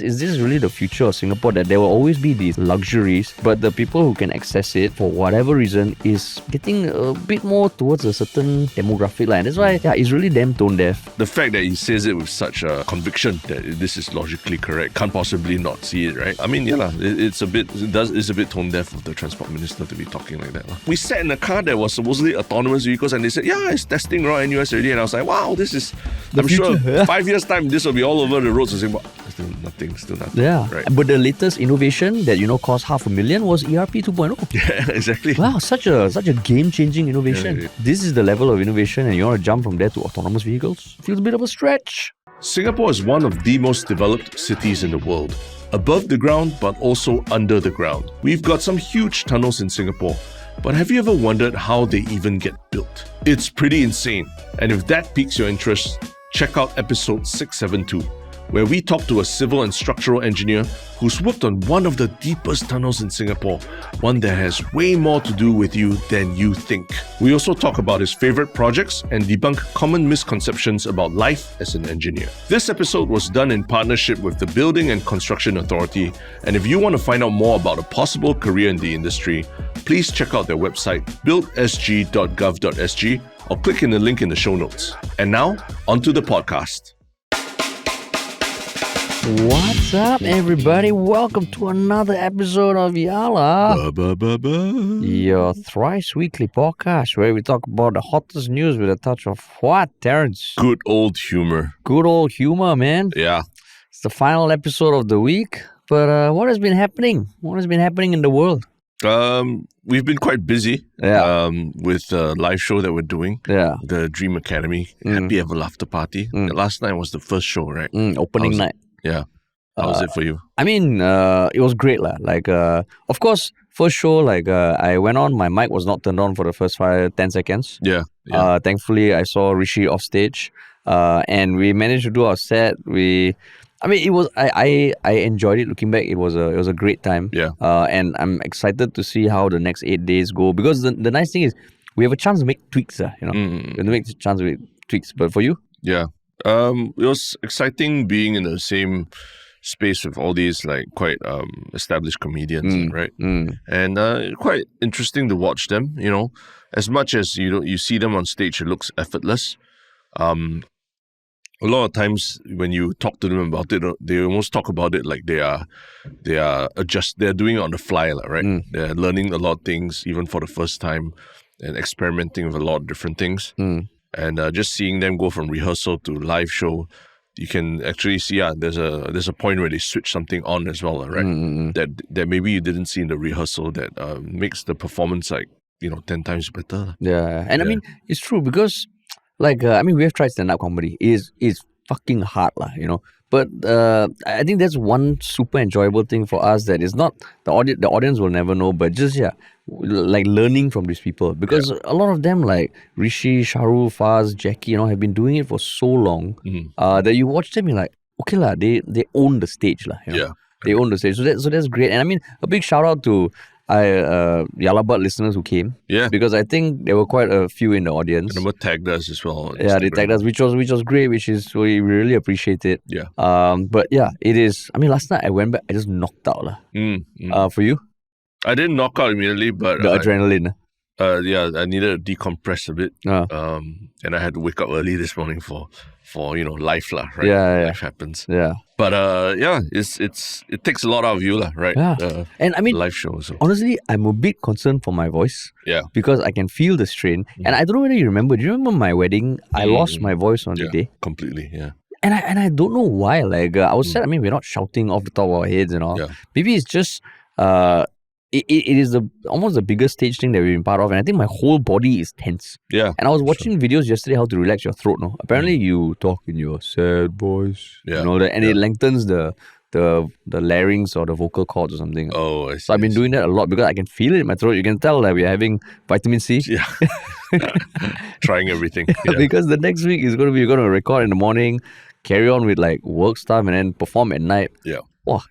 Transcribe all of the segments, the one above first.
Is this really the future of Singapore, that there will always be these luxuries, but the people who can access it for whatever reason is getting a bit more towards a certain demographic line? That's why it's really damn tone deaf. The fact that he says it with such a conviction that this is logically correct, can't possibly not see it, right? I mean, it's a bit tone deaf of the Transport Minister to be talking like that. We sat in a car that was supposedly autonomous vehicles and they said, it's testing around NUS already, and I was like, wow, this is, I'm sure 5 years time this will be all over the roads of Singapore. Still nothing. Yeah. Right. But the latest innovation that cost $500,000 was ERP 2.0. Yeah, exactly. Wow, such a game-changing innovation. Yeah. This is the level of innovation, and you want to jump from there to autonomous vehicles? Feels a bit of a stretch. Singapore is one of the most developed cities in the world. Above the ground, but also under the ground. We've got some huge tunnels in Singapore. But have you ever wondered how they even get built? It's pretty insane. And if that piques your interest, check out episode 672. Where we talk to a civil and structural engineer who's worked on one of the deepest tunnels in Singapore, one that has way more to do with you than you think. We also talk about his favorite projects and debunk common misconceptions about life as an engineer. This episode was done in partnership with the Building and Construction Authority, and if you want to find out more about a possible career in the industry, please check out their website, buildsg.gov.sg, or click in the link in the show notes. And now, onto the podcast. What's up, everybody? Welcome to another episode of Yala, your thrice weekly podcast where we talk about the hottest news with a touch of what, Terrence? Good old humor. Good old humor, man. Yeah. It's the final episode of the week, but what has been happening? What has been happening in the world? We've been quite busy with the live show that we're doing. Yeah. The Dream Academy, Happy Ever After Party. Last night was the first show, right? Opening night. Yeah. How was it for you? I mean, it was great. Of course, first show, I went on, my mic was not turned on for the first 5-10 seconds. Yeah. Thankfully, I saw Rishi off stage and we managed to do our set. I enjoyed it. Looking back, it was a great time. Yeah. And I'm excited to see how the next 8 days go, because the nice thing is we have a chance to make tweaks. We have to make a chance to make tweaks. But for you? Yeah. It was exciting being in the same space with all these quite established comedians, right? And quite interesting to watch them. As much as you see them on stage, it looks effortless. A lot of times when you talk to them about it, they almost talk about it like they're doing it on the fly, right? They're learning a lot of things even for the first time and experimenting with a lot of different things. And just seeing them go from rehearsal to live show, you can actually see there's a point where they switch something on as well, right? That maybe you didn't see in the rehearsal that makes the performance 10 times better. Yeah, and I mean it's true, because we have tried stand-up comedy. It's fucking hard, But I think that's one super enjoyable thing for us, that is not the audience will never know, but just learning from these people, because a lot of them like Rishi, Shahrukh, Faz, Jackie, have been doing it for so long that you watch them, you're like, okay lah, they own the stage lah. They own the stage, so that's great. And I mean, a big shout out to Yalabad listeners who came, because I think there were quite a few in the audience. The number tagged us as well. Yeah, they tagged us, which was great, we really appreciate it. Yeah. But yeah, it is. I mean, last night I went back, I just knocked out lah. For you? I didn't knock out immediately, but the adrenaline. I needed to decompress a bit. And I had to wake up early this morning for life lah, right? Yeah. Life happens. Yeah. But it takes a lot out of you lah, right? Yeah. And I mean, live show. So. Honestly, I'm a bit concerned for my voice. Yeah. Because I can feel the strain. And I don't know whether you remember. Do you remember my wedding? I lost my voice on the day. Completely. Yeah. And I don't know why. I was sad. I mean, we're not shouting off the top of our heads and all. Yeah. Maybe it's just it is almost the biggest stage thing that we've been part of, and I think my whole body is tense. Yeah. And I was watching videos yesterday how to relax your throat. No, apparently you talk in your sad voice, and all that, and it lengthens the larynx or the vocal cords or something. Oh, I see. So I've been doing that a lot because I can feel it in my throat. You can tell that we're having vitamin C. Yeah. Trying everything. Yeah. Because the next week is going to be, you're going to record in the morning, carry on with work stuff, and then perform at night. Yeah.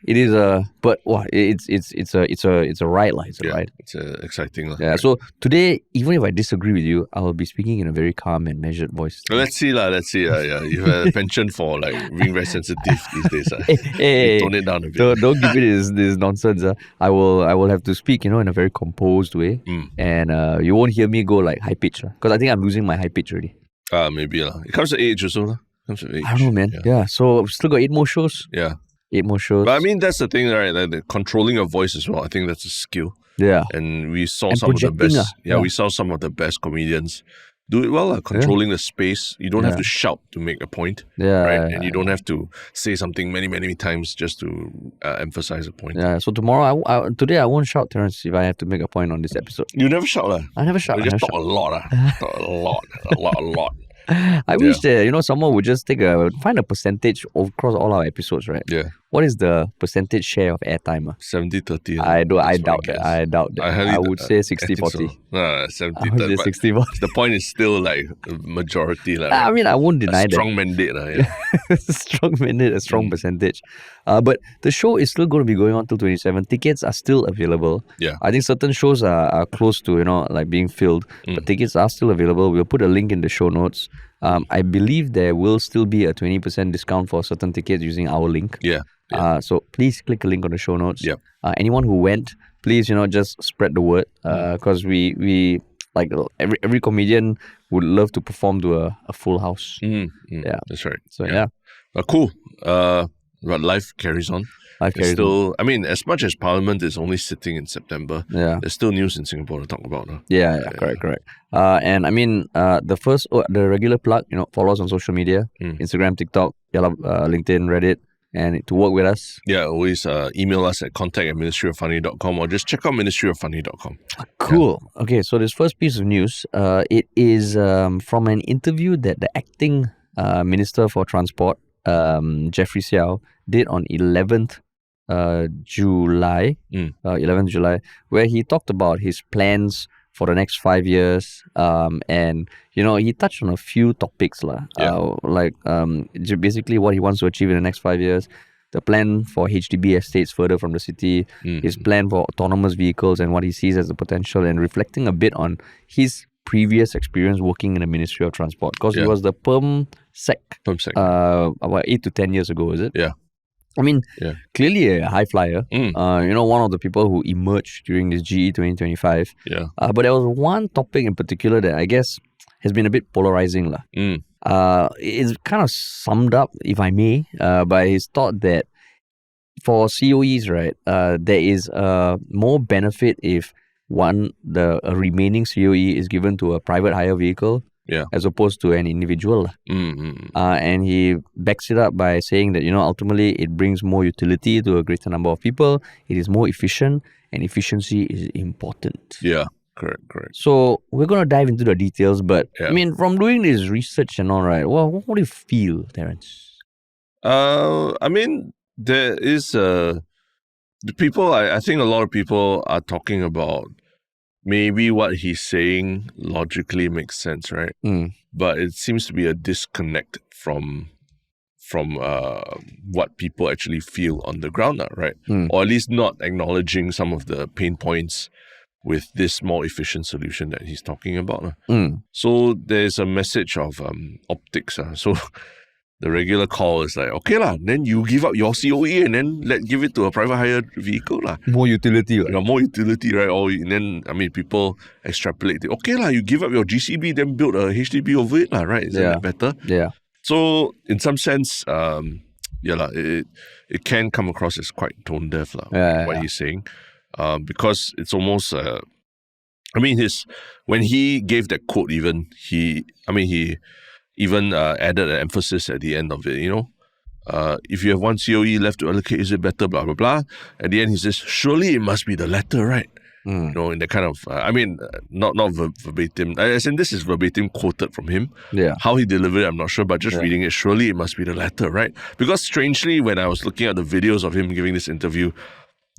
it is it's a ride, it's a ride. It's exciting. Yeah. Right. So today, even if I disagree with you, I will be speaking in a very calm and measured voice. Let's see. Yeah. You have a penchant for like being very sensitive these days. Hey, tone it down a bit. don't give me this nonsense. I will have to speak, in a very composed way, and you won't hear me go like high pitch, because I think I'm losing my high pitch already. Maybe it comes to age also. I don't know, man. Yeah. So we've still got 8 more shows. Yeah. 8 more shows. But I mean, that's the thing, right? Like, controlling your voice as well. I think that's a skill. Yeah. And we saw some of the best. We saw some of the best comedians do it well. Controlling the space. You don't have to shout to make a point. Right. And you don't have to say something many, many times just to emphasize a point. Yeah. So tomorrow, today I won't shout, Terence, if I have to make a point on this episode. You never shout, lah. I never shout. You just talk a lot, Talk a lot. I wish that someone would just find a percentage across all our episodes, right? Yeah. What is the percentage share of airtime? 70-30. I doubt that. I would say 60-40. So. 70. I would say 60-40. The point is still like majority. Right? I mean, I won't deny that. Strong mandate. Strong mandate, a strong percentage. But the show is still going to be going on till 27. Tickets are still available. Yeah. I think certain shows are close to, like being filled. But tickets are still available. We'll put a link in the show notes. I believe there will still be a 20% discount for certain tickets using our link. Yeah. So please click a link on the show notes. Yep. Anyone who went, please, just spread the word. Because we like every comedian would love to perform to a full house. Yeah. That's right. So yeah. Cool. But life carries on. Still, I mean, as much as Parliament is only sitting in September, there's still news in Singapore to talk about. Correct. And I mean, the regular plug, follow us on social media, Instagram, TikTok, LinkedIn, Reddit, and to work with us. Yeah, always email us at contact@ministryoffunny.com or just check out ministryoffunny.com. Cool. Yeah. Okay, so this first piece of news, it is from an interview that the acting Minister for Transport, Jeffrey Siow, did on 11th July, where he talked about his plans for the next 5 years, and he touched on a few topics basically what he wants to achieve in the next 5 years, the plan for HDB estates further from the city, his plan for autonomous vehicles and what he sees as the potential, and reflecting a bit on his previous experience working in the Ministry of Transport, because he was the perm sec about 8 to 10 years ago, is it? Yeah. I mean, clearly a high flyer. One of the people who emerged during this GE 2025. Yeah. But there was one topic in particular that I guess has been a bit polarizing. It's kind of summed up, if I may, by his thought that for COEs, right, there is more benefit if a remaining COE is given to a private hire vehicle, as opposed to an individual. And he backs it up by saying that, ultimately it brings more utility to a greater number of people. It is more efficient, and efficiency is important. Yeah, correct. So we're going to dive into the details, but I mean, from doing this research and all, right, well, what do you feel, Terence? I mean, there is the people, I think a lot of people are talking about maybe what he's saying logically makes sense, right? But it seems to be a disconnect from what people actually feel on the ground now, right? Or at least not acknowledging some of the pain points with this more efficient solution that he's talking about. So there's a message of optics. So the regular call is like, okay lah, then you give up your COE and then give it to a private hire vehicle lah. More utility, right? More utility, right? Or and then people extrapolate it. Okay lah, you give up your GCB, then build a HDB over it lah, right? Isn't that better? Yeah. So in some sense, it can come across as quite tone deaf lah. What he's saying, because it's almost. When he gave that quote, he even added an emphasis at the end of it, if you have one COE left to allocate, is it better, blah, blah, blah. At the end, he says, surely it must be the latter, right? In the kind of, not verbatim, as in this is verbatim quoted from him. Yeah. How he delivered it, I'm not sure, but just reading it, surely it must be the latter, right? Because strangely, when I was looking at the videos of him giving this interview,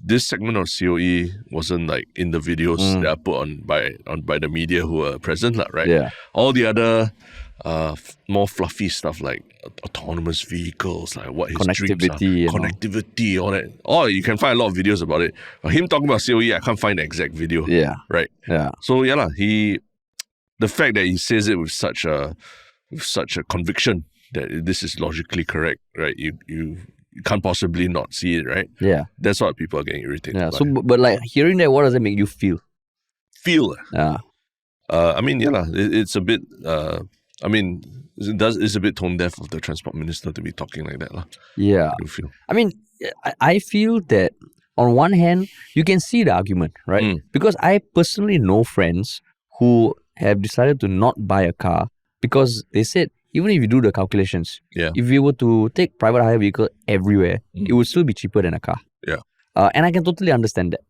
this segment of COE wasn't like in the videos that are put on by the media who were present, right? Yeah. All the other more fluffy stuff like autonomous vehicles, like what his dreams are, Connectivity, connectivity, all that. Or you can find a lot of videos about it. But him talking about COE, I can't find the exact video. Yeah. Right. Yeah. So the fact that he says it with such a conviction that this is logically correct, right? You can't possibly not see it, right? Yeah. That's what people are getting irritated Yeah. by. So, but like hearing that, what does it make you feel? Yeah. I mean, it's a bit. It's a bit tone deaf of the Transport Minister to be talking like that, lah. Yeah. I feel. I mean, I feel that on one hand, you can see the argument, right? Because I personally know friends who have decided to not buy a car because they said, even if you do the calculations, if you were to take private hire vehicle everywhere, it would still be cheaper than a car. Yeah. And I can totally understand that.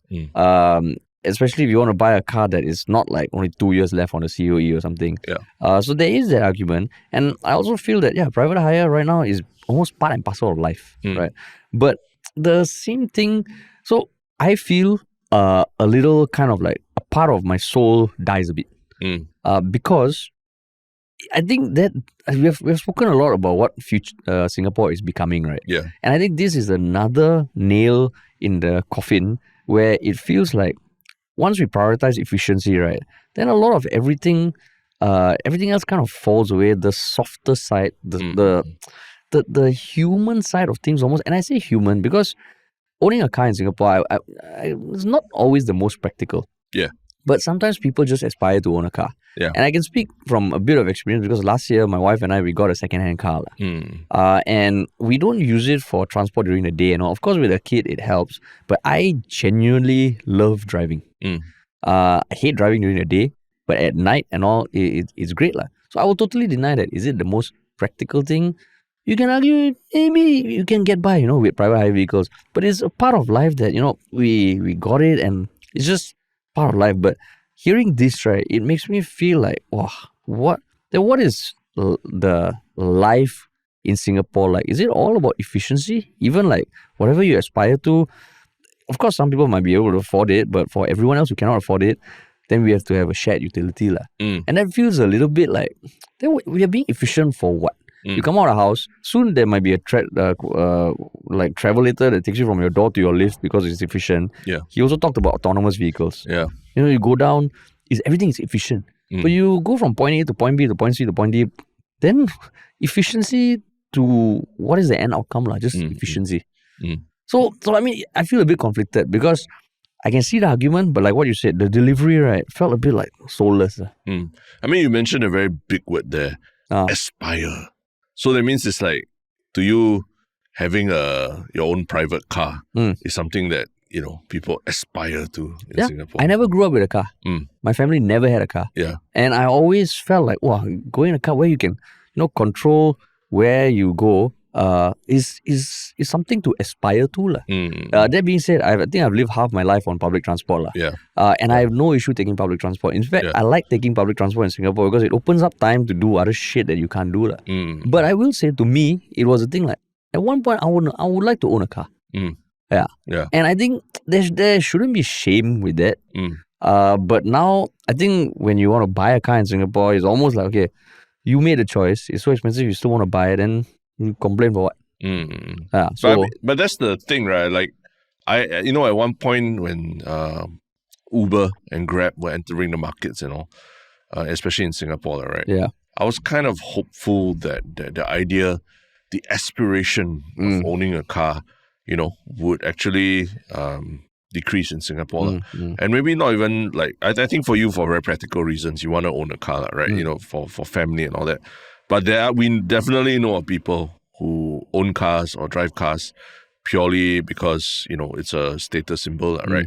Especially if you want to buy a car that is not like only 2 years left on the COE or something. Yeah. So there is that argument. And I also feel that, private hire right now is almost part and parcel of life, right? But the same thing, so I feel a little kind of like a part of my soul dies a bit. Because I think that we have spoken a lot about what future Singapore is becoming, right? Yeah. And I think this is another nail in the coffin where it feels like once we prioritize efficiency, right, then a lot of everything else kind of falls away. The softer side, the human side of things almost. And I say human because owning a car in Singapore, it's not always the most practical. Yeah. But sometimes people just aspire to own a car. Yeah. And I can speak from a bit of experience because last year my wife and I, we got a second-hand car. And we don't use it for transport during the day and all. Of course, with a kid, it helps. But I genuinely love driving. I hate driving during the day, but at night and all, it's great. So I will totally deny that. Is it the most practical thing? You can argue, maybe you can get by, with private hire vehicles. But it's a part of life that, we got it and it's just part of life. But hearing this, right, it makes me feel like, wow, what is the life in Singapore like? Is it all about efficiency? Even like whatever you aspire to, of course, some people might be able to afford it, but for everyone else who cannot afford it, then we have to have a shared utility. And that feels a little bit like, then we are being efficient for what? You come out of the house, soon there might be a like travelator that takes you from your door to your lift because it's efficient. Yeah. He also talked about autonomous vehicles. Yeah. You go down, everything is efficient. But you go from point A to point B to point C to point D, then efficiency to what is the end outcome? Just efficiency. So I mean, I feel a bit conflicted because I can see the argument, but like what you said, the delivery, right, felt a bit like soulless. I mean, you mentioned a very big word there, aspire. So that means it's like, to you, having your own private car is something that, people aspire to in Singapore. I never grew up with a car. My family never had a car. Yeah. And I always felt like, wow, going in a car where you can, control where you go is something to aspire to. That being said, I think I've lived half my life on public transport. Yeah. And I have no issue taking public transport. In fact, I like taking public transport in Singapore because it opens up time to do other shit that you can't do. But I will say, to me, it was a thing like, at one point, I would like to own a car. Yeah. And I think there shouldn't be shame with that. But now, I think when you want to buy a car in Singapore, it's almost like, okay, you made a choice. It's so expensive, you still want to buy it, and you complain for what? But that's the thing, right? Like, at one point when Uber and Grab were entering the markets and all, especially in Singapore, right? Yeah. I was kind of hopeful that the idea, the aspiration of owning a car, would actually decrease in Singapore. And maybe not even like, I think for you, for very practical reasons, you want to own a car, right? For family and all that. But we definitely know of people who own cars or drive cars purely because, it's a status symbol, right?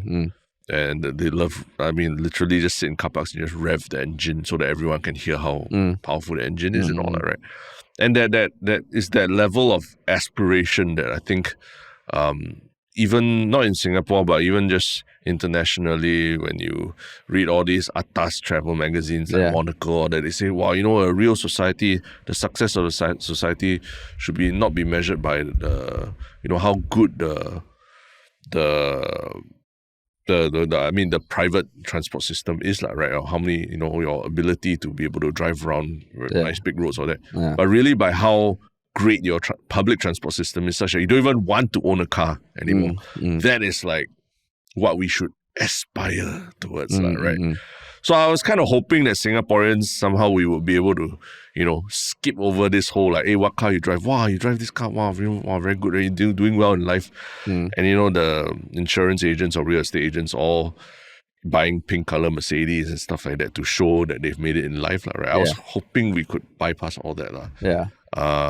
And they love, literally just sit in car parks and just rev the engine so that everyone can hear how powerful the engine is and all that, right? And that is that level of aspiration that I think, even not in Singapore, but even just internationally, when you read all these atas travel magazines like Monaco, or that they say, wow, a real society, the success of the society should not be measured by the, how good the the private transport system is like, right? Or how many, your ability to be able to drive around nice big roads or that. Yeah. But really by how great your public transport system is such that you don't even want to own a car anymore. That is like what we should aspire towards, right? So I was kind of hoping that Singaporeans, somehow we would be able to, skip over this whole like, hey, what car you drive? Wow, you drive this car. Wow, very good. You're doing well in life. And, the insurance agents or real estate agents all buying pink color Mercedes and stuff like that to show that they've made it in life. Right? I was hoping we could bypass all that. Yeah.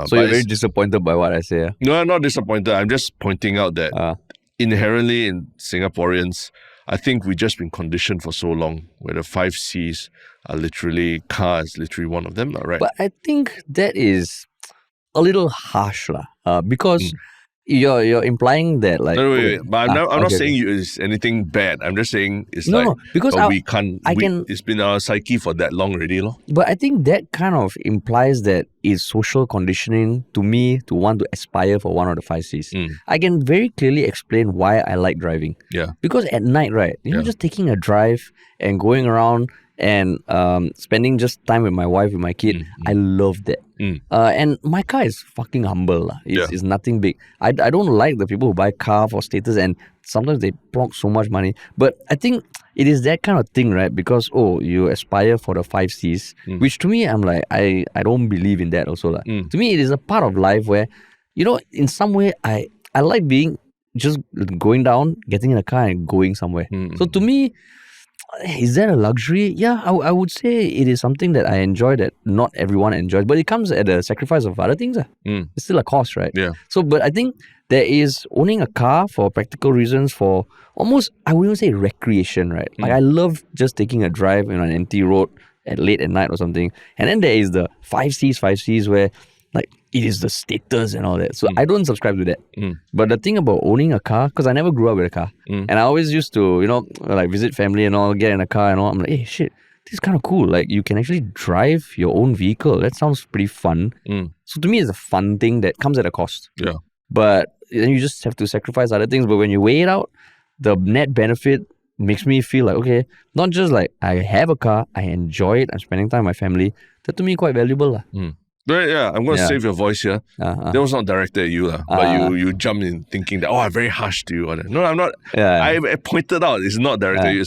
So you're very disappointed by what I say? No, I'm not disappointed. I'm just pointing out that inherently in Singaporeans, I think we've just been conditioned for so long where the 5 C's are literally, car is literally one of them, right? But I think that is a little harsh, because you're implying that like... No, wait. But I'm not saying it's anything bad. I'm just saying it's because we can't... it's been our psyche for that long already. But I think that kind of implies that it's social conditioning to me to want to aspire for one of the 5 C's. I can very clearly explain why I like driving. Yeah. Because at night, right, just taking a drive and going around and spending just time with my wife, with my kid, I love that. And my car is fucking humble. It's nothing big. I don't like the people who buy car for status and sometimes they plonk so much money. But I think it is that kind of thing, right? Because, you aspire for the 5 C's, which to me, I'm like, I don't believe in that also. To me, it is a part of life where, in some way, I like being just going down, getting in a car and going somewhere. So to me, is that a luxury? Yeah, I would say it is something that I enjoy that not everyone enjoys, but it comes at the sacrifice of other things. It's still a cost, right? Yeah. So, but I think there is owning a car for practical reasons, for almost, I wouldn't say recreation, right? Like I love just taking a drive on an empty road late at night or something. And then there is the 5 C's where like it is the status and all that. So I don't subscribe to that. But the thing about owning a car, because I never grew up with a car, and I always used to, like visit family and all, get in a car and all. I'm like, hey, shit, this is kind of cool. Like you can actually drive your own vehicle. That sounds pretty fun. So to me, it's a fun thing that comes at a cost. Yeah. But then you just have to sacrifice other things. But when you weigh it out, the net benefit makes me feel like, okay, not just like I have a car, I enjoy it, I'm spending time with my family. That to me quite valuable. Right, yeah, I'm going to save your voice here. That was not directed at you, but you jumped in thinking that, I'm very harsh to you. No, I'm not. I pointed out it's not directed at you.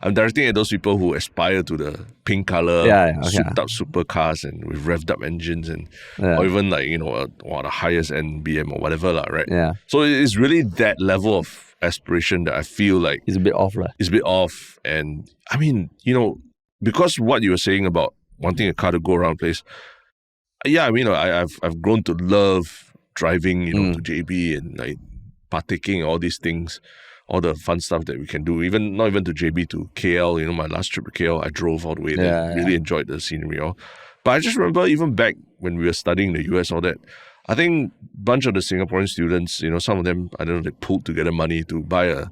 I'm directing at those people who aspire to the pink color, souped up supercars and with revved up engines and or even like, the highest end BM or whatever, right? Yeah. So it's really that level of aspiration that I feel like it's a bit off. It's a bit off. And I mean, because what you were saying about wanting a car to go around place, yeah, I mean, I've grown to love driving, to JB and like partaking in all these things, all the fun stuff that we can do. Not even to JB, to KL. My last trip to KL, I drove all the way there. Really enjoyed the scenery. But I just remember even back when we were studying in the US, all that. I think a bunch of the Singaporean students, some of them, I don't know, they pulled together money to buy a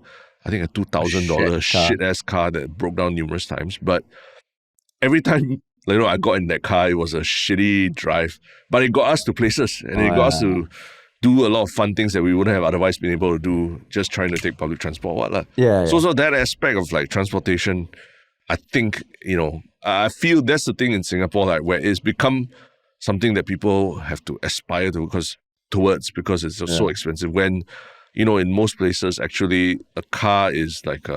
$2,000 shit-ass car that broke down numerous times. But every time I got in that car, it was a shitty drive, but it got us to places and it got us to do a lot of fun things that we wouldn't have otherwise been able to do just trying to take public transport. So that aspect of like transportation, I think, I feel that's the thing in Singapore, like where it's become something that people have to aspire to because it's so expensive. When, in most places, actually a car is like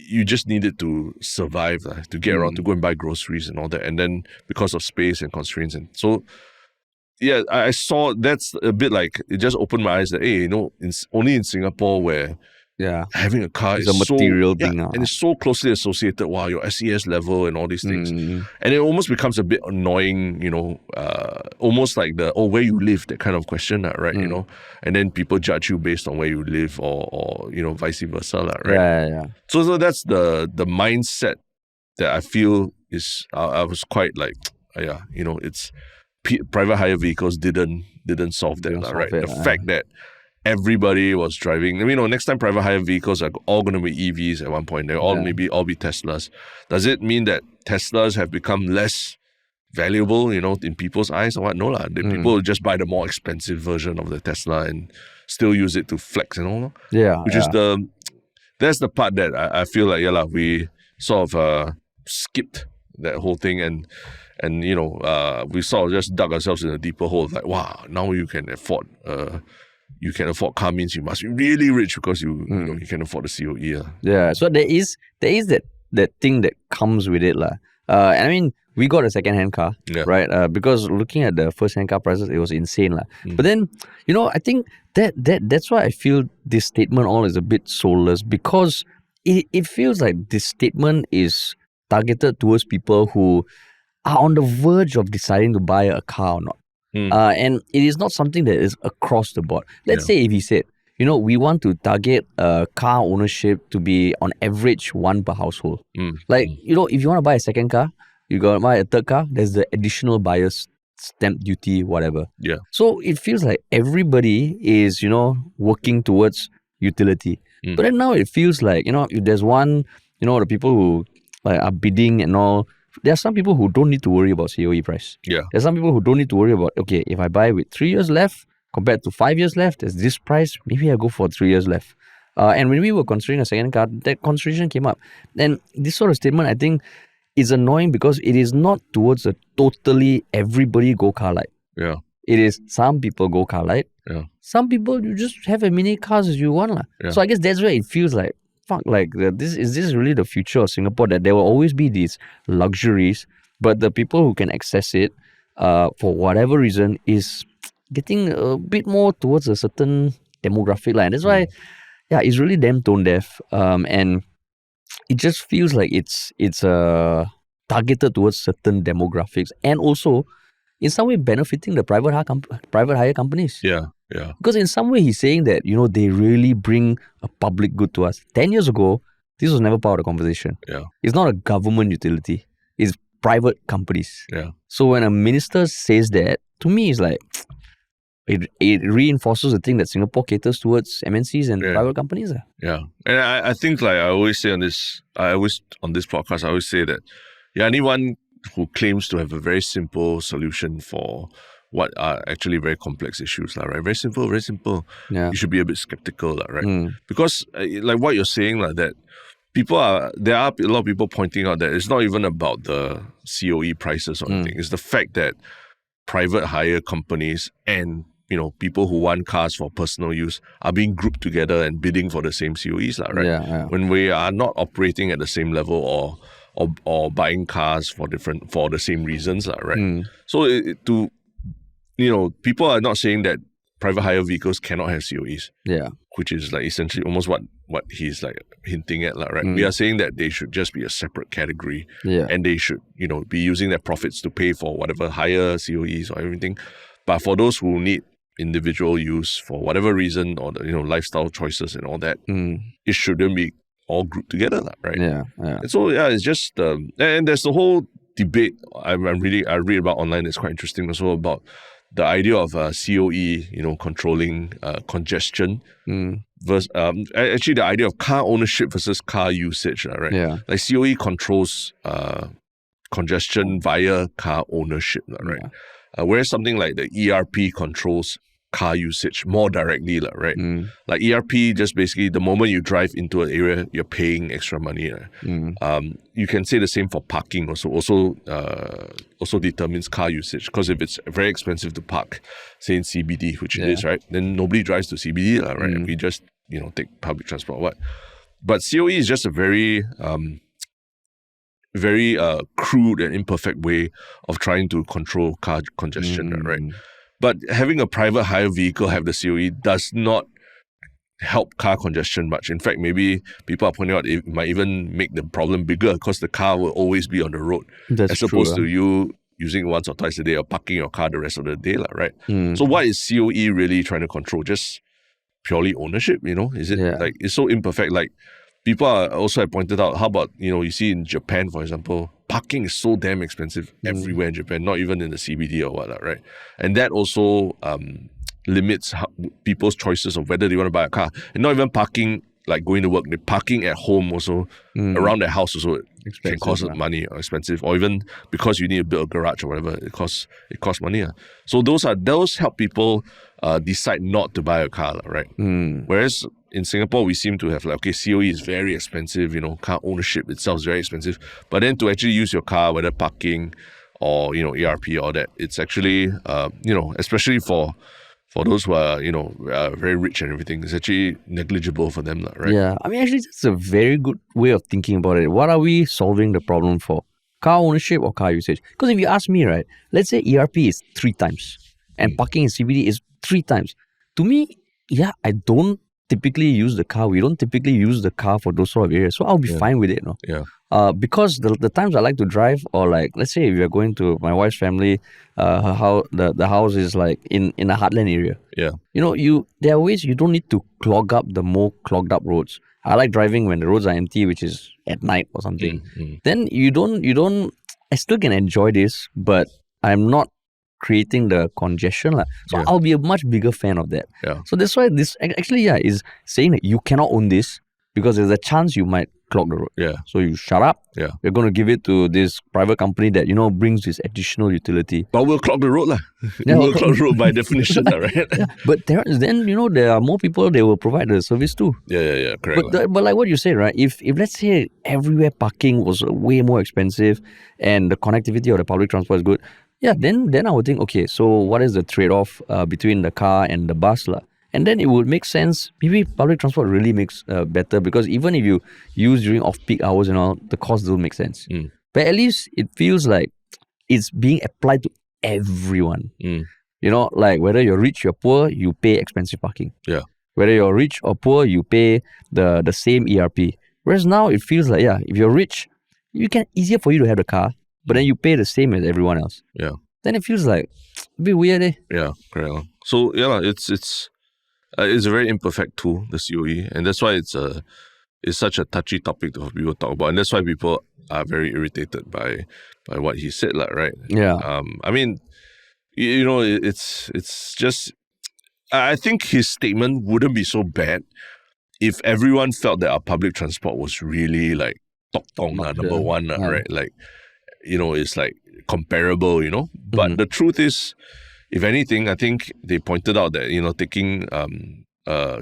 you just need it to survive, to get around, to go and buy groceries and all that. And then because of space and constraints. And so, yeah, I saw that's a bit like, it just opened my eyes that, hey, it's only in Singapore where having a car is a material thing. And it's so closely associated, your SES level and all these things. And it almost becomes a bit annoying, almost like where you live, that kind of question, right? And then people judge you based on where you live or vice versa, right? Yeah. So that's the mindset that I feel is, I was quite like, it's private hire vehicles didn't solve that, right? The fact that everybody was driving. Next time private hire vehicles are all going to be EVs at one point. They'll all be Teslas. Does it mean that Teslas have become less valuable, in people's eyes or what? No, people will just buy the more expensive version of the Tesla and still use it to flex and all. Yeah. Which is that's the part that I feel like we sort of skipped that whole thing, and we sort of just dug ourselves in a deeper hole. Like, wow, now you can afford car means you must be really rich because you can afford the COE. Yeah, so there is that thing that comes with it, lah. And I mean, we got a second-hand car, right? Because looking at the first-hand car prices, it was insane, lah. But then, I think that's why I feel this statement all is a bit soulless, because it feels like this statement is targeted towards people who are on the verge of deciding to buy a car or not. And it is not something that is across the board. Let's say if he said, we want to target car ownership to be on average one per household. Like, if you want to buy a second car, you got to buy a third car, there's the additional buyer's stamp duty, whatever. Yeah. So it feels like everybody is, working towards utility. But then now it feels like, if there's one, the people who are bidding and all, there are some people who don't need to worry about COE price. Yeah. There's some people who don't need to worry about, okay, if I buy with 3 years left compared to 5 years left, there's this price, maybe I go for 3 years left. And when we were considering a second car, that consideration came up. And this sort of statement, I think, is annoying because it is not towards a totally everybody go car light. Yeah. It is some people go car light. Yeah. Some people, you just have as many cars as you want. Yeah. So I guess that's where it feels like, fuck, like this really the future of Singapore, that there will always be these luxuries, but the people who can access it for whatever reason is getting a bit more towards a certain demographic line. That's why, it's really damn tone deaf. And it just feels like it's targeted towards certain demographics, and also in some way benefiting the private hire companies. Yeah. Yeah. Because in some way he's saying that, they really bring a public good to us. 10 years ago, this was never part of the conversation. Yeah. It's not a government utility. It's private companies. Yeah. So when a minister says that, to me, it's like, it reinforces the thing that Singapore caters towards MNCs and private companies. Yeah. And I think, like I always say on this podcast, I always say that, anyone who claims to have a very simple solution for what are actually very complex issues, right? Very simple. Yeah. You should be a bit skeptical, right? Because like what you're saying, that there are a lot of people pointing out that it's not even about the COE prices or anything. It's the fact that private hire companies and people who want cars for personal use are being grouped together and bidding for the same COEs, right? Yeah. When we are not operating at the same level or buying cars for the same reasons, right? So people are not saying that private hire vehicles cannot have COEs. Yeah. Which is like essentially almost what he's like hinting at, right? We are saying that they should just be a separate category. Yeah. And they should, be using their profits to pay for whatever higher COEs or everything. But for those who need individual use for whatever reason, or the lifestyle choices and all that, it shouldn't be all grouped together, right? Yeah. And so it's just and there's the whole debate I read about online. It's quite interesting also about the idea of COE, controlling congestion versus actually the idea of car ownership versus car usage, right? Yeah. Like COE controls congestion via car ownership, right? Yeah. Whereas something like the ERP controls car usage more directly, right? Like ERP, just basically the moment you drive into an area, you're paying extra money. You can say the same for parking also determines car usage, because if it's very expensive to park, say in CBD, which it is, right? Then nobody drives to CBD, right? We just take public transport. But COE is just a very crude and imperfect way of trying to control car congestion, right? But having a private hire vehicle have the COE does not help car congestion much. In fact, maybe people are pointing out it might even make the problem bigger, because the car will always be on the road. That's as opposed true, to you using it once or twice a day or parking your car the rest of the day, right? So what is COE really trying to control? Just purely ownership, Is it like, it's so imperfect? Like, people are also have pointed out, how about, you see in Japan, for example, parking is so damn expensive everywhere in Japan, not even in the CBD or what, right? And that also limits people's choices of whether they want to buy a car. And not even parking, like going to work, the parking at home also, around the house also can cost money or expensive. Or even because you need to build a garage or whatever, it costs money. So those help people decide not to buy a car, right? Whereas in Singapore, we seem to have like, okay, COE is very expensive, car ownership itself is very expensive. But then to actually use your car, whether parking or, ERP or that, it's actually, especially for those who are, very rich and everything, it's actually negligible for them, right? Yeah, I mean, actually, that's a very good way of thinking about it. What are we solving the problem for? Car ownership or car usage? Because if you ask me, right, let's say ERP is 3 times and parking in CBD is 3 times. To me, yeah, I don't typically use the car. We don't typically use the car for those sort of areas. So I'll be fine with it, Yeah. Because the times I like to drive, or like, let's say if you're going to my wife's family, her house, the house is like in a heartland area. Yeah. There are ways you don't need to clog up the more clogged up roads. I like driving when the roads are empty, which is at night or something. Then you don't. I still can enjoy this, but I'm not creating the congestion. So I'll be a much bigger fan of that. Yeah. So that's why this actually, is saying that you cannot own this because there's a chance you might clog the road. Yeah. So you shut up. Yeah. You're going to give it to this private company that, brings this additional utility. But we'll clog the road lah. We'll clog the road by definition, right? Yeah. But there are more people they will provide the service too. Yeah, correct. But like what you said, right? If let's say everywhere parking was way more expensive and the connectivity of the public transport is good, then I would think, okay, so what is the trade-off between the car and the bus lah? And then it would make sense. Maybe public transport really makes better, because even if you use during off-peak hours and all, the cost doesn't make sense. But at least it feels like it's being applied to everyone. Like whether you're rich, you're poor, you pay expensive parking. Yeah. Whether you're rich or poor, you pay the same ERP. Whereas now it feels like, if you're rich, easier for you to have the car, but then you pay the same as everyone else. Yeah. Then it feels like a bit weird, eh? Yeah, correct. So it's a very imperfect tool, the COE, and that's why it's such a touchy topic for people to talk about, and that's why people are very irritated by what he said, right? Yeah. I mean, it's just, I think his statement wouldn't be so bad if everyone felt that our public transport was really like top tong, number one, right? Like, it's like comparable, But the truth is, if anything, I think they pointed out that, taking,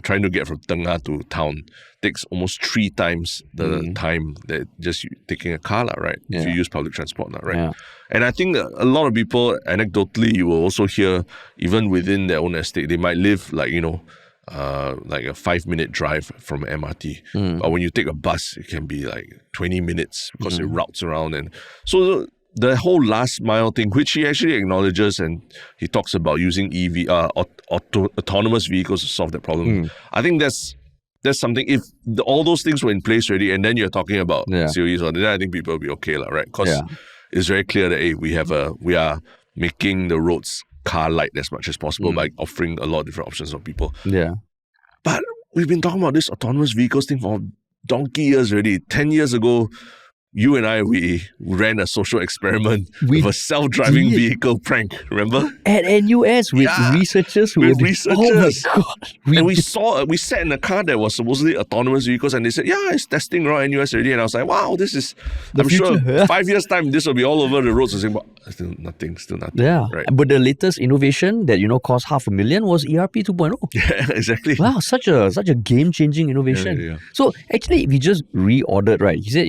trying to get from Tengah to town takes almost 3 times the time that just taking a car, right? Yeah. If you use public transport, right? Yeah. And I think that a lot of people, anecdotally, you will also hear, even within their own estate, they might live like, like a 5-minute drive from MRT. But when you take a bus, it can be like 20 minutes because it routes around. And so the whole last mile thing, which he actually acknowledges, and he talks about using autonomous vehicles to solve that problem. I think that's something. If all those things were in place already, and then you're talking about COEs, then I think people will be okay, right? Because it's very clear that we are making the roads car light as much as possible by offering a lot of different options for people. Yeah. But we've been talking about this autonomous vehicles thing for donkey years already. 10 years ago, you and I, we ran a social experiment with a self-driving vehicle prank, remember? At NUS with researchers who researchers. Oh my God. And we sat in a car that was supposedly autonomous vehicles, and they said, it's testing around NUS already. And I was like, wow, this is, I'm future, sure 5 years' time, this will be all over the roads of Singapore. Still nothing. Yeah. Right. But the latest innovation that, cost $500,000 was ERP 2.0. Yeah, exactly. Wow, such a game-changing innovation. Yeah. So actually, if we just reordered, right, he said,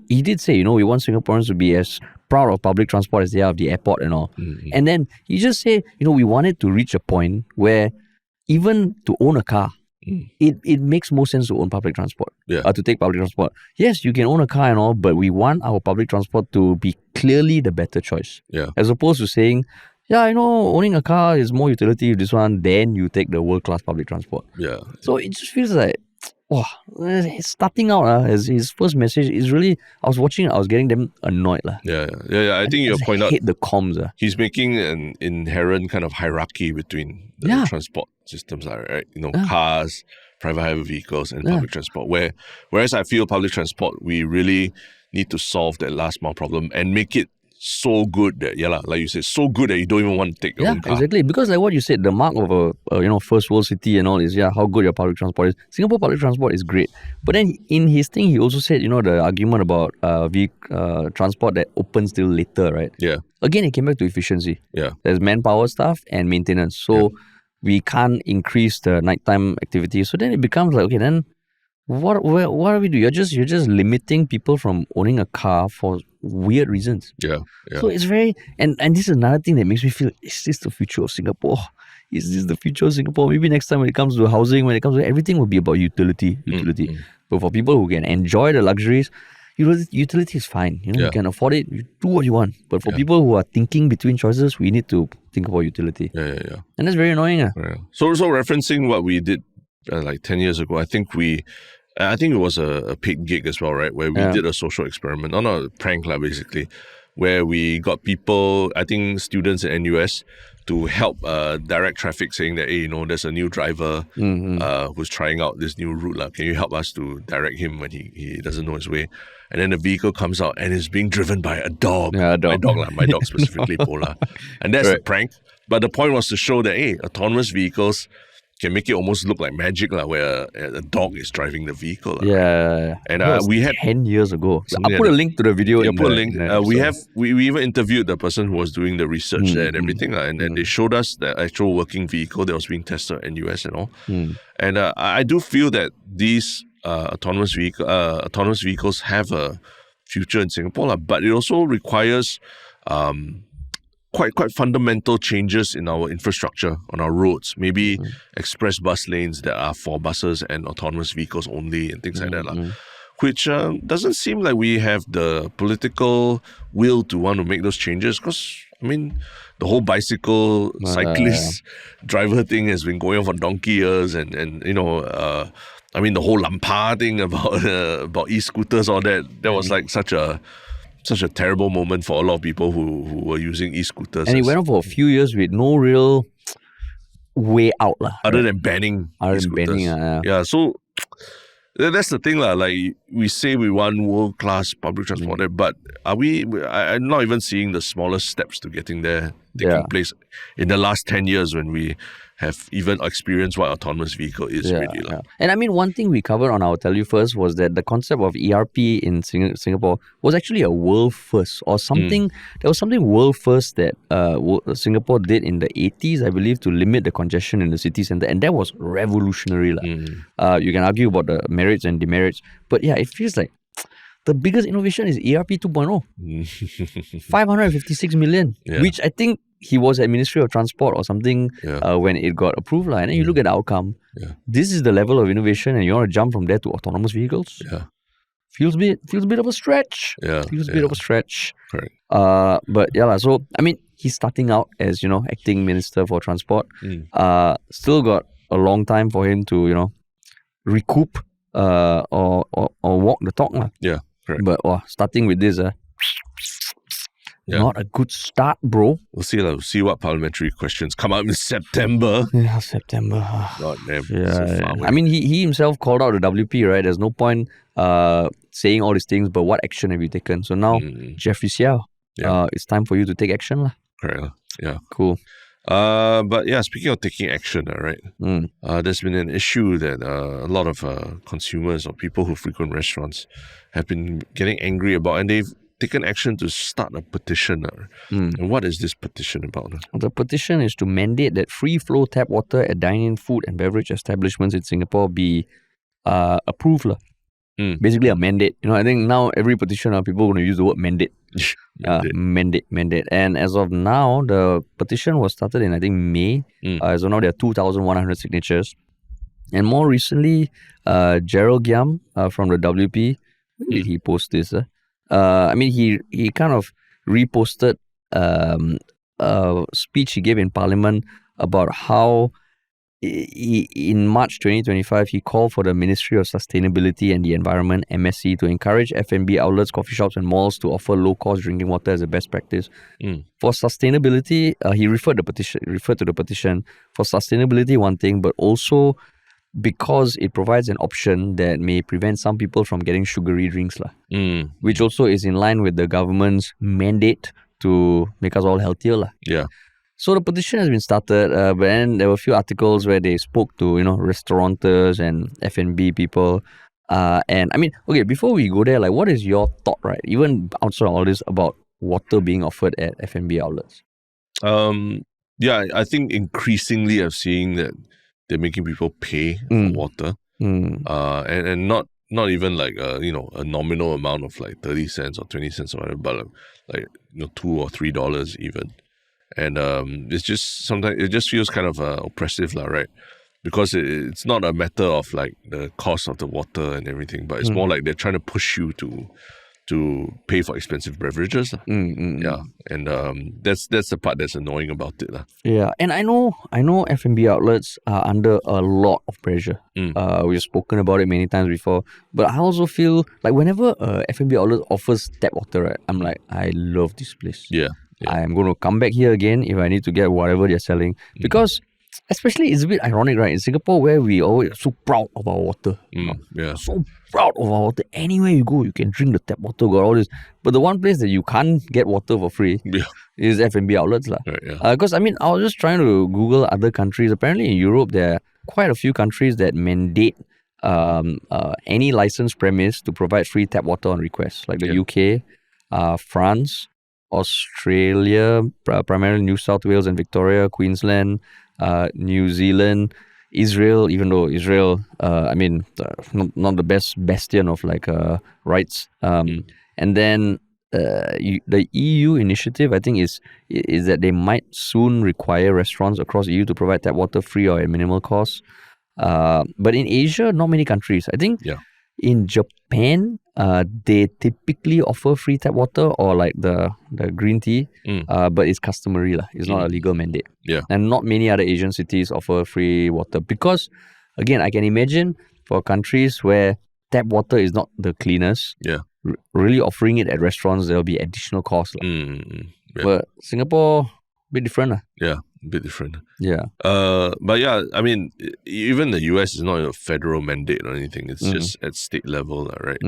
he did say, we want Singaporeans to be as proud of public transport as they are of the airport and all. And then he just said, we wanted to reach a point where even to own a car, it makes more sense to own public transport, to take public transport. Yes, you can own a car and all, but we want our public transport to be clearly the better choice. Yeah. As opposed to saying, owning a car is more utility with this one, then you take the world-class public transport. Yeah. So it just feels like, starting out as his first message is really, I was watching, I was getting them annoyed. Yeah. I think you point out, hate the comms. He's making an inherent kind of hierarchy between the transport systems, right? Cars, private hire vehicles, and public transport. Whereas I feel public transport, we really need to solve that last mile problem and make it so good that, like you said, so good that you don't even want to take your own car. Exactly. Because like what you said, the mark of a first world city and all is how good your public transport is. Singapore public transport is great. But then in his thing, he also said, the argument about transport that opens till later, right? Yeah. Again, it came back to efficiency. Yeah. There's manpower stuff and maintenance. So we can't increase the nighttime activity. So then it becomes like, okay, then what do we do? You're just limiting people from owning a car for weird reasons. Yeah. So it's very and this is another thing that makes me feel, is this the future of Singapore? Is this the future of Singapore? Maybe next time when it comes to housing, when it comes to everything, will be about utility. But for people who can enjoy the luxuries, utility is fine. You can afford it. You do what you want. But for people who are thinking between choices, we need to think about utility. Yeah. And that's very annoying. Yeah. So referencing what we did like 10 years ago, I think it was a paid gig as well, right? Where we did a social experiment, not a prank basically, where we got people, I think students at NUS, to help direct traffic, saying that, hey, there's a new driver who's trying out this new route. Can you help us to direct him when he doesn't know his way? And then the vehicle comes out and is being driven by a dog. Yeah, a dog. My dog specifically, Pola. And that's a prank. But the point was to show that, hey, autonomous vehicles can make it almost look like magic, where a dog is driving the vehicle. Yeah. And we had 10 years ago. So I'll put a link to the video. Yeah, put a link. We even interviewed the person who was doing the research there and everything, and they showed us the actual working vehicle that was being tested in US and all. And I do feel that these autonomous vehicles have a future in Singapore, but it also requires quite fundamental changes in our infrastructure on our roads. Maybe express bus lanes that are for buses and autonomous vehicles only and things like that. Which doesn't seem like we have the political will to want to make those changes, because the whole bicycle cyclist driver thing has been going on for donkey years, and the whole Lampa thing about e-scooters, all that was like such a terrible moment for a lot of people who were using e-scooters. And it went on for a few years with no real way out. Other than banning e-scooters. So that's the thing. Like, we say we want world-class public transport, but I'm not even seeing the smallest steps to getting there taking place in the last 10 years when we have even experienced what autonomous vehicle is really. And one thing we covered on our Tell You First was that the concept of ERP in Singapore was actually a world first, or something. There was something world first that Singapore did in the 80s, I believe, to limit the congestion in the city centre, and that was revolutionary. You can argue about the merits and demerits, but it feels like the biggest innovation is ERP 2.0. 556 million, which I think he was at Ministry of Transport or something when it got approved. And then you look at the outcome. This is the level of innovation, and you want to jump from there to autonomous vehicles? Feels a bit of a stretch. Feels a bit of a stretch. Correct. But so he's starting out as acting Minister for Transport. Still got a long time for him to recoup or walk the talk. Yeah. Correct. But starting with this, not a good start, bro. We'll see. We'll see what parliamentary questions come out in September. Yeah, September. God damn. He himself called out the WP, right? There's no point saying all these things, but what action have you taken? So now, Jeffrey Siow, it's time for you to take action. Correct. Yeah. Cool. But speaking of taking action, right? There's been an issue that a lot of consumers or people who frequent restaurants have been getting angry about, and they've taken action to start a petition. And what is this petition about? The petition is to mandate that free flow tap water at dine-in food and beverage establishments in Singapore be approved. Basically a mandate. I think now every petition, people are going to use the word mandate. Mandate. And as of now, the petition was started in, I think, May. As of now, there are 2,100 signatures. And more recently, Gerald Giam from the WP, when did he post this? He kind of reposted a speech he gave in Parliament about how in March 2025, he called for the Ministry of Sustainability and the Environment, MSC, to encourage F&B outlets, coffee shops and malls to offer low-cost drinking water as a best practice. For sustainability, he referred to the petition. For sustainability, one thing, but also because it provides an option that may prevent some people from getting sugary drinks, which also is in line with the government's mandate to make us all healthier. So the petition has been started, but then there were a few articles where they spoke to, restaurateurs and F&B people. Before we go there, what is your thought, right? Even outside all this, about water being offered at F&B outlets? Yeah, I think increasingly I'm seeing that they're making people pay for water, and not even like a nominal amount of like 30 cents or 20 cents or whatever, but like $2 or $3 even. And it's just sometimes it just feels kind of oppressive, right? Because it's not a matter of like the cost of the water and everything, but it's more like they're trying to push you to pay for expensive beverages. Yeah, and that's the part that's annoying about it. Yeah, and I know F&B outlets are under a lot of pressure. We've spoken about it many times before, but I also feel like whenever a F&B outlet offers tap water, right, I'm like, I love this place. Yeah. I'm going to come back here again if I need to get whatever they're selling. Because especially it's a bit ironic, right? In Singapore, where we always are so proud of our water. Yeah. So proud of our water. Anywhere you go, you can drink the tap water, got all this. But the one place that you can't get water for free is F&B outlets. Right, yeah. Because, I was just trying to Google other countries. Apparently in Europe, there are quite a few countries that mandate any licensed premise to provide free tap water on request. Like the UK, France, Australia, primarily New South Wales and Victoria, Queensland, New Zealand, Israel, even though Israel, not the best bastion of like rights. And then the EU initiative, I think, is that they might soon require restaurants across EU to provide tap water free or at minimal cost. But in Asia, not many countries. I think in Japan, they typically offer free tap water or like the green tea, but it's customary. It's not a legal mandate. Yeah. And not many other Asian cities offer free water because, again, I can imagine for countries where tap water is not the cleanest, really offering it at restaurants, there'll be additional costs. But Singapore, a bit different. Yeah, a bit different. Yeah. But yeah, I mean, even the US is not a federal mandate or anything. It's just at state level, right?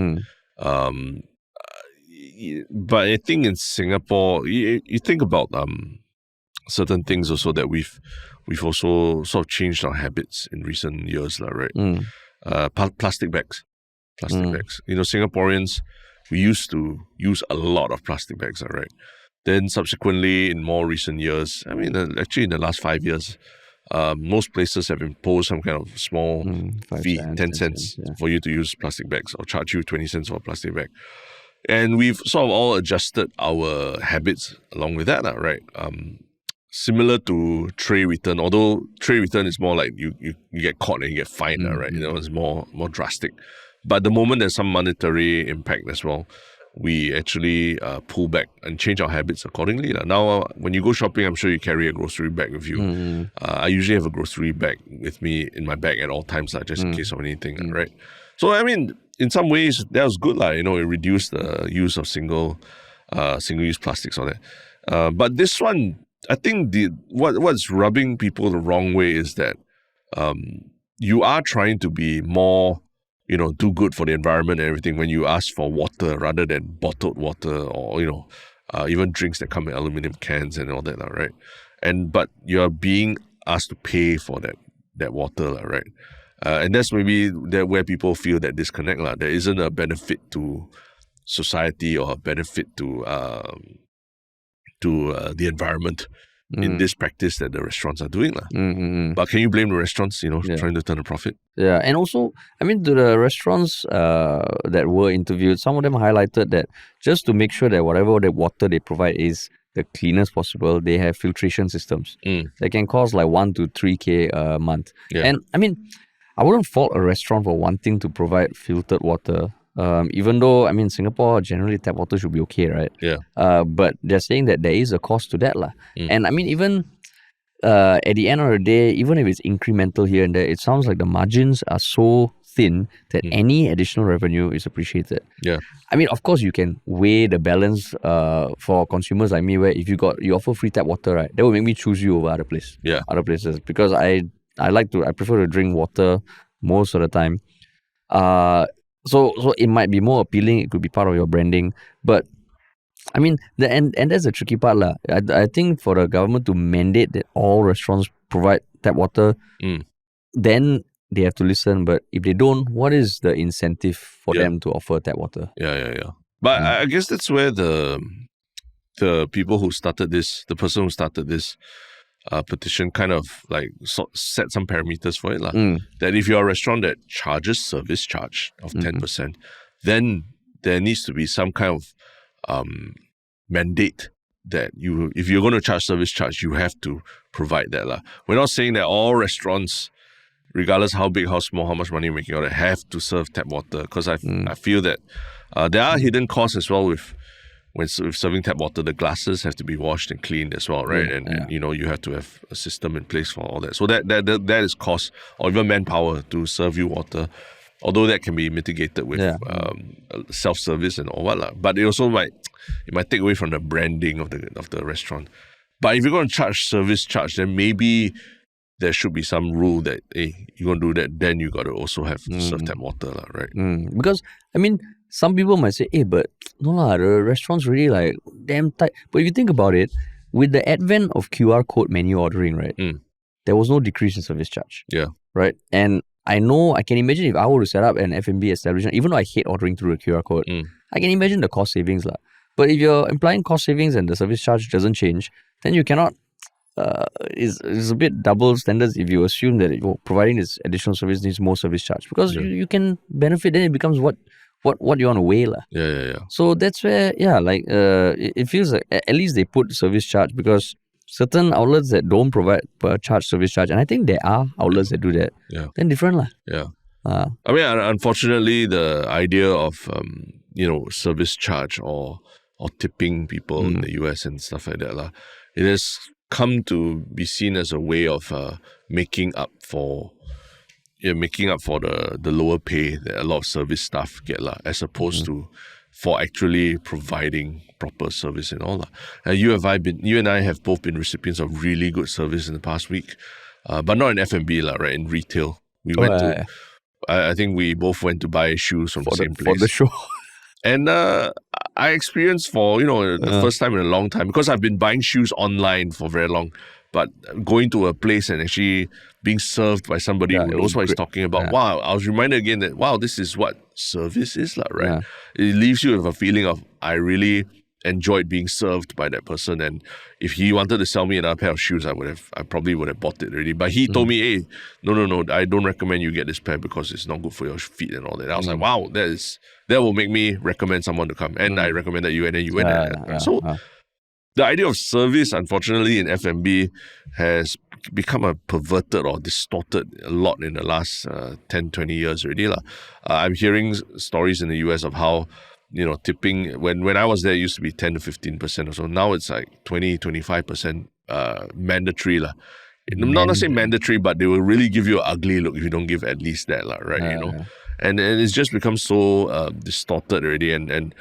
But I think in Singapore, you think about certain things also that we've also sort of changed our habits in recent years, right? Plastic bags. Singaporeans, we used to use a lot of plastic bags, right? Then subsequently, in more recent years, actually in the last 5 years, most places have imposed some kind of small fee, 10 cents, for you to use plastic bags or charge you 20 cents for a plastic bag. And we've sort of all adjusted our habits along with that, right? Similar to tray return, although tray return is more like you get caught and you get fined, right? It's more drastic. But the moment there's some monetary impact as well, we actually pull back and change our habits accordingly. Now, when you go shopping, I'm sure you carry a grocery bag with you. I usually have a grocery bag with me in my bag at all times, just in case of anything, right? So, in some ways, that was good. It reduced the use of single-use plastics on it. But this one, I think what's rubbing people the wrong way is that you are trying to be more, do good for the environment and everything when you ask for water rather than bottled water or, even drinks that come in aluminum cans and all that, right? But you are being asked to pay for that water, right? And that's maybe where people feel that disconnect. There isn't a benefit to society or a benefit to the environment in this practice that the restaurants are doing. But can you blame the restaurants, trying to turn a profit? Yeah, and also, to the restaurants that were interviewed, some of them highlighted that just to make sure that whatever the water they provide is the cleanest possible, they have filtration systems that can cost like 1 to 3K a month. Yeah. And I wouldn't fault a restaurant for wanting to provide filtered water. Even though, Singapore, generally tap water should be okay, right? Yeah. But they're saying that there is a cost to that. And even at the end of the day, even if it's incremental here and there, it sounds like the margins are so thin that any additional revenue is appreciated. Yeah. Of course, you can weigh the balance for consumers like me, where if you offer free tap water, right, that will make me choose you over other places, because I prefer to drink water most of the time. So it might be more appealing. It could be part of your branding, but and that's the tricky part, I think for the government to mandate that all restaurants provide tap water, then they have to listen. But if they don't, what is the incentive for them to offer tap water? Yeah. But I guess that's where the people who started this, the person who started this, Petition kind of like set some parameters for it. That if you're a restaurant that charges service charge of 10%, then there needs to be some kind of mandate that if you're going to charge service charge, you have to provide that. We're not saying that all restaurants, regardless how big, how small, how much money you're making, or have to serve tap water, because I feel that there are hidden costs as well with serving tap water. The glasses have to be washed and cleaned as well, right? And you have to have a system in place for all that. So that is cost, or even manpower to serve you water. Although that can be mitigated with self-service and all that, but it also might take away from the branding of the restaurant. But if you're going to charge service charge, then maybe there should be some rule that, hey, you're going to do that, then you got to also have serve tap water, right? Because, I mean, some people might say, hey, but no lah, the restaurant's really like damn tight. But if you think about it, with the advent of QR code menu ordering, right, there was no decrease in service charge. Yeah. Right? And I can imagine if I were to set up an F&B establishment, even though I hate ordering through a QR code, I can imagine the cost savings. But if you're implying cost savings and the service charge doesn't change, then you cannot, it's a bit double standards if you assume that providing this additional service needs more service charge. Because you can benefit, then it becomes what you want to weigh. Yeah. So that's where, it feels like at least they put service charge, because certain outlets that don't provide per charge service charge, and I think there are outlets that do that, then different. Yeah. I mean, unfortunately, the idea of, service charge or tipping people in the US and stuff like that, it has come to be seen as a way of making up for the lower pay that a lot of service staff get, as opposed to for actually providing proper service and all. You and I have both been recipients of really good service in the past week, but not in F&B, right? In retail, we went to. I think we both went to buy shoes from the same place for the show. And I experienced for the first time in a long time, because I've been buying shoes online for very long, but going to a place and actually being served by somebody who knows what he's talking about. Wow, I was reminded again that this is what service is, right? It leaves you with a feeling of, I really enjoyed being served by that person, and if he wanted to sell me another pair of shoes, I probably would have bought it already. But he told me, hey, no, I don't recommend you get this pair because it's not good for your feet and all that. I was like, wow, that will make me recommend someone to come, and I recommended you, and then you went. The idea of service, unfortunately, in F&B has become a perverted or distorted a lot in the last 10, 20 years already. I'm hearing stories in the US of how, tipping, when I was there, it used to be 10 to 15% or so. Now it's like 20, 25% mandatory. I'm not saying mandatory, but they will really give you an ugly look if you don't give at least that, right? And it's just become so distorted already. And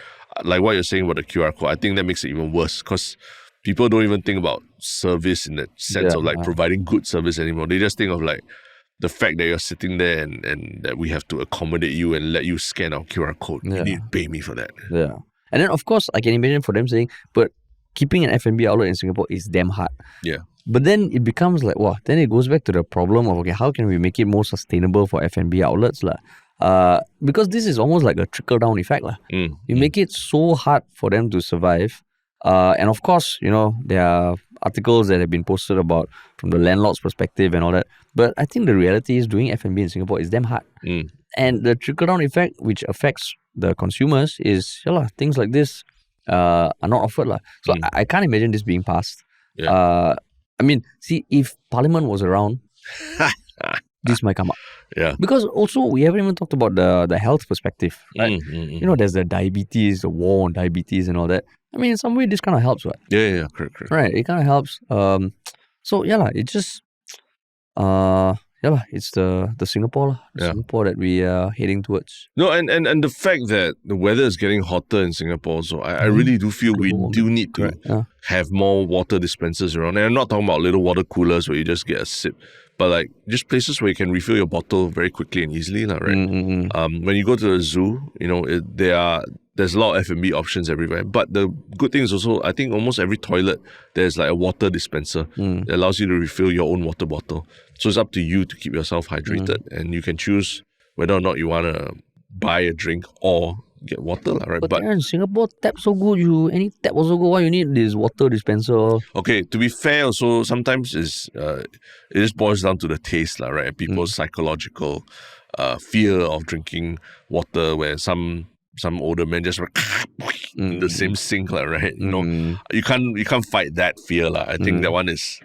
like what you're saying about the QR code, I think that makes it even worse, because people don't even think about service in the sense of providing good service anymore. They just think of the fact that you're sitting there and that we have to accommodate you and let you scan our QR code. You need to pay me for that. Yeah. And then, of course, I can imagine for them saying, but keeping an F&B outlet in Singapore is damn hard. Yeah. But then it becomes then it goes back to the problem of, how can we make it more sustainable for F&B outlets? Because this is almost like a trickle-down effect. You make it so hard for them to survive. And of course, there are articles that have been posted about from the landlord's perspective and all that. But I think the reality is doing F&B in Singapore is damn hard. And the trickle-down effect, which affects the consumers, is things like this are not offered. So I can't imagine this being passed. I mean, see, if Parliament was around, this might come up. Yeah. Because also, we haven't even talked about the health perspective, right? There's the diabetes, the war on diabetes and all that. I mean, in some way, this kind of helps, right? Yeah, correct. Right, it kind of helps. It just, it's the Singapore, Singapore that we are heading towards. No, and the fact that the weather is getting hotter in Singapore, so I really do feel we do need to have more water dispensers around. And I'm not talking about little water coolers where you just get a sip, but just places where you can refill your bottle very quickly and easily, right? When you go to the zoo, there's a lot of F&B options everywhere. But the good thing is also, I think almost every toilet, there's a water dispenser that allows you to refill your own water bottle. So it's up to you to keep yourself hydrated. And you can choose whether or not you want to buy a drink or get water, right? But in Singapore, tap so good, any tap also good. Why you need this water dispenser? Okay, to be fair, also sometimes it just boils down to the taste, right? People's psychological fear of drinking water, where some older men just in the same sink, right? You can't fight that fear, I think that one it's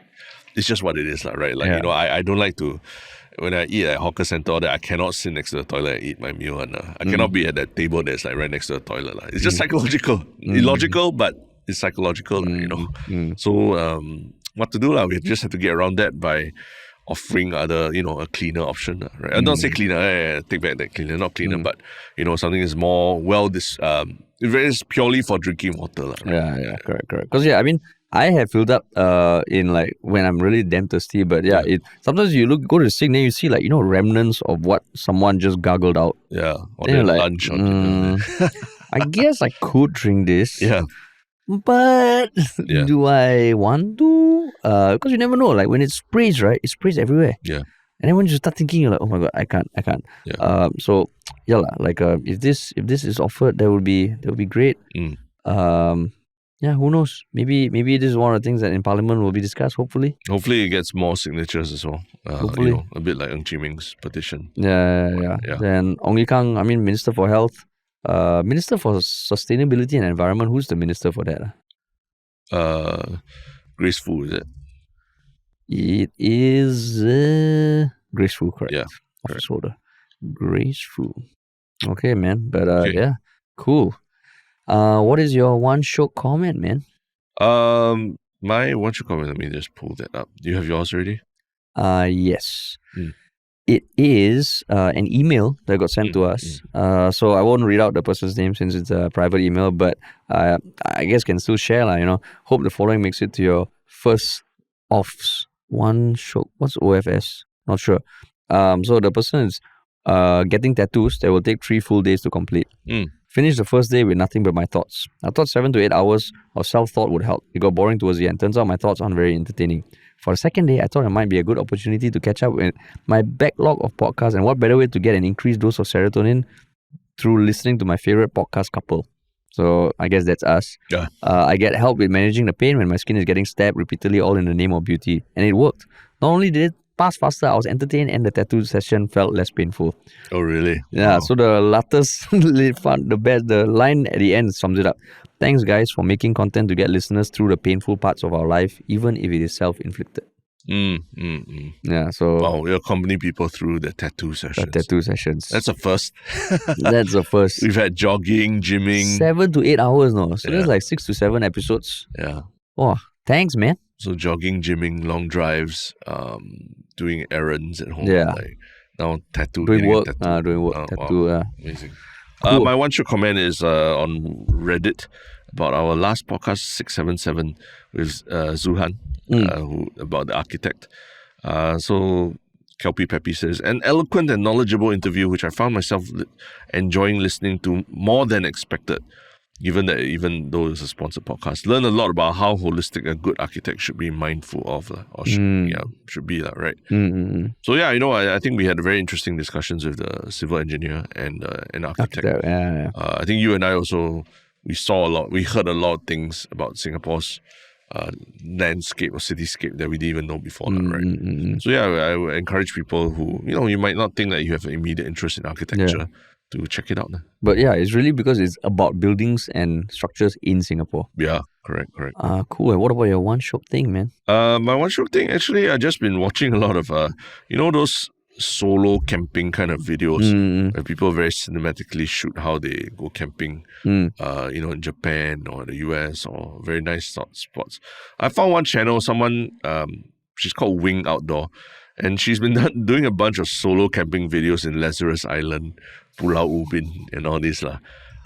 just what it is, right? Like I don't like to. When I eat at hawker center, or that I cannot sit next to the toilet and eat my meal, and I cannot be at that table that's like right next to the toilet. It's just psychological, illogical, but it's psychological, So what to do, we just have to get around that by offering other, a cleaner option, right? I don't say cleaner, take back that cleaner, not cleaner, but something is more it's purely for drinking water, right? Yeah, correct. Because I mean, I have filled up in like when I'm really damn thirsty, but sometimes you go to the sink, then you see like remnants of what someone just gargled out. Yeah, or their lunch or dinner. I guess I could drink this. Yeah. But do I want to? Because you never know. Like when it sprays, right? It sprays everywhere. Yeah. And then when you start thinking, you're like, oh my god, I can't. Yeah. So like if this is offered, that would be great. Who knows? Maybe this is one of the things that in Parliament will be discussed. Hopefully it gets more signatures as well. Hopefully, a bit like Ng Chee Ming's petition. Yeah. Then Ong Ye Kung, Minister for Health, Minister for Sustainability and Environment. Who's the minister for that? Grace Fu, is it? It is Grace Fu, correct? Yeah, office holder. Grace Fu. Okay, man. But okay. Cool. What is your one Shiok comment, man? My one Shiok comment, let me just pull that up. Do you have yours already? Yes. It is an email that got sent to us. So I won't read out the person's name since it's a private email, but I guess can still share, Hope the following makes it to your first offs. One Shiok. What's OFS? Not sure. So the person is getting tattoos that will take 3 full days to complete. Finished the first day with nothing but my thoughts. I thought 7 to 8 hours of self-thought would help. It got boring towards the end. Turns out my thoughts aren't very entertaining. For the second day, I thought it might be a good opportunity to catch up with my backlog of podcasts, and what better way to get an increased dose of serotonin through listening to my favorite podcast couple. So I guess that's us. Yeah. I get help with managing the pain when my skin is getting stabbed repeatedly, all in the name of beauty. And it worked. Not only did it pass faster, I was entertained, and the tattoo session felt less painful. Oh, really? Yeah, wow. So the latest, the line at the end sums it up. Thanks, guys, for making content to get listeners through the painful parts of our life, even if it is self-inflicted. Yeah, so... Wow, we accompany people through the tattoo sessions. That's a first. That's a first. We've had jogging, gymming. 7 to 8 hours, no? So there's like 6 to 7 episodes. Yeah. Oh, thanks, man. So jogging, gymming, long drives, doing errands at home. Yeah. Like now tattoo. Doing work. Tattoo. Wow. Amazing. Cool. My one Shiok comment is on Reddit about our last podcast 677 with Zuhan, who about the architect. So Kelpie Peppy says, an eloquent and knowledgeable interview which I found myself enjoying listening to more than expected. Even though it's a sponsored podcast, learn a lot about how holistic a good architect should be mindful of, should be that, right? So I think we had very interesting discussions with the civil engineer and an architect. I think you and I also we heard a lot of things about Singapore's landscape or cityscape that we didn't even know before, right? So I would encourage people who you might not think that you have an immediate interest in architecture. To check it out. But it's really because it's about buildings and structures in Singapore. Yeah, correct. Cool. And what about your one Shiok thing, man? My one Shiok thing, actually, I've just been watching a lot of, those solo camping kind of videos where people very cinematically shoot how they go camping, in Japan or the US or very nice spots. I found one channel, she's called Wing Outdoor, and she's been doing a bunch of solo camping videos in Lazarus Island, Pulau Ubin, and all this.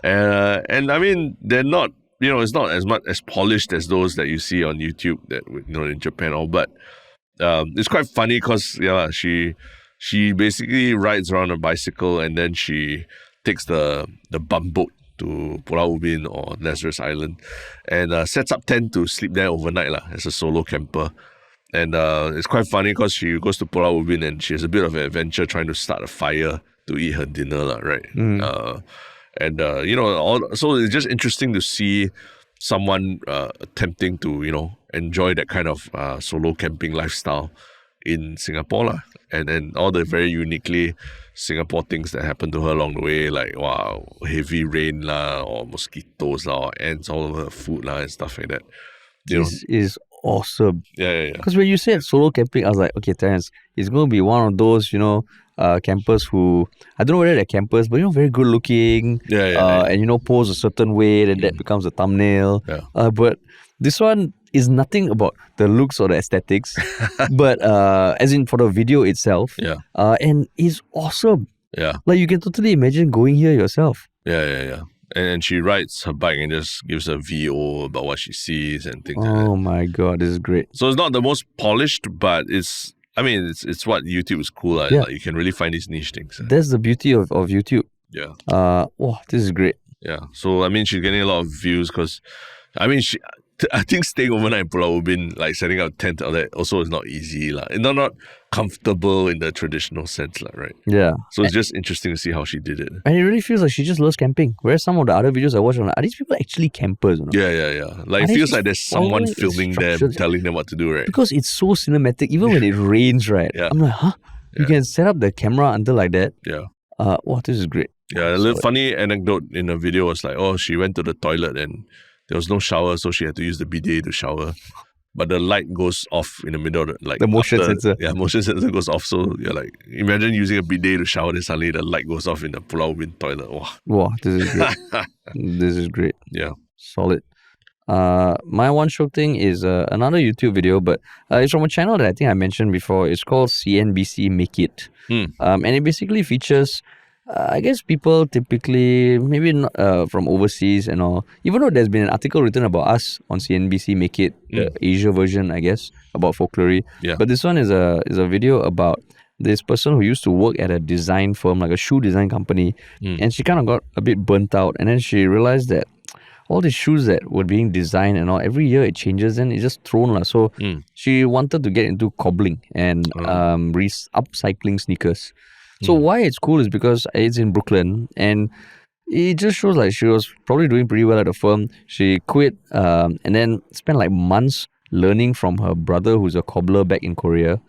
And I mean, they're not, it's not as much as polished as those that you see on YouTube that, in Japan, but it's quite funny because, she basically rides around a bicycle and then she takes the bumboat to Pulau Ubin or Lazarus Island and sets up tent to sleep there overnight as a solo camper. And it's quite funny because she goes to Pulau Ubin and she has a bit of an adventure trying to start a fire to eat her dinner, right? And so it's just interesting to see someone attempting to enjoy that kind of solo camping lifestyle in Singapore lah. And then all the very uniquely Singapore things that happen to her along the way, like heavy rain lah, or mosquitoes lah, or ants all over her food lah, and stuff like that. This is awesome. Yeah. Because when you said solo camping, I was like, okay, Terence, it's going to be one of those, campers who, I don't know whether they're campers, but very good looking. And pose a certain way, then that becomes a thumbnail. Yeah. But this one is nothing about the looks or the aesthetics, but as in for the video itself. Yeah. And it's awesome. Yeah. Like you can totally imagine going here yourself. Yeah. And she rides her bike and just gives a VO about what she sees and things like that. Oh my God, this is great. So it's not the most polished, but it's what YouTube is cool at. Yeah. Like you can really find these niche things. That's the beauty of YouTube. Yeah. This is great. Yeah. So she's getting a lot of views because I think staying overnight in Pulau Ubin, like setting up tent, all that also is not easy. Not comfortable in the traditional sense, right? Yeah. So it's just interesting to see how she did it. And it really feels like she just loves camping. Whereas some of the other videos I watch, I'm like, are these people actually campers? Yeah. Like it feels like there's someone filming them, telling them what to do, right? Because it's so cinematic, even when it rains, right? Yeah. I'm like, huh? You can set up the camera until like that? Yeah. This is great. Yeah, a little funny anecdote in the video was like, she went to the toilet and there was no shower, so she had to use the bidet to shower. But the light goes off in the middle of the motion sensor. Yeah, motion sensor goes off. So you're like, imagine using a bidet to shower, then suddenly the light goes off in the Pulau Ubin toilet. Wow, this is great. This is great. Yeah. My one Shiok Thing is another YouTube video, but it's from a channel that I think I mentioned before. It's called CNBC Make It. And it basically features I guess people typically, maybe not from overseas and all, even though there's been an article written about us on CNBC Make It, the Asia version, I guess, about folklore. Yeah. But this one is a video about this person who used to work at a design firm, like a shoe design company, and she kind of got a bit burnt out, and then she realized that all the shoes that were being designed and all, every year it changes and it's just thrown. So she wanted to get into cobbling and upcycling sneakers. So why it's cool is because it's in Brooklyn, and it just shows like she was probably doing pretty well at the firm. She quit and then spent like months learning from her brother, who's a cobbler back in Korea,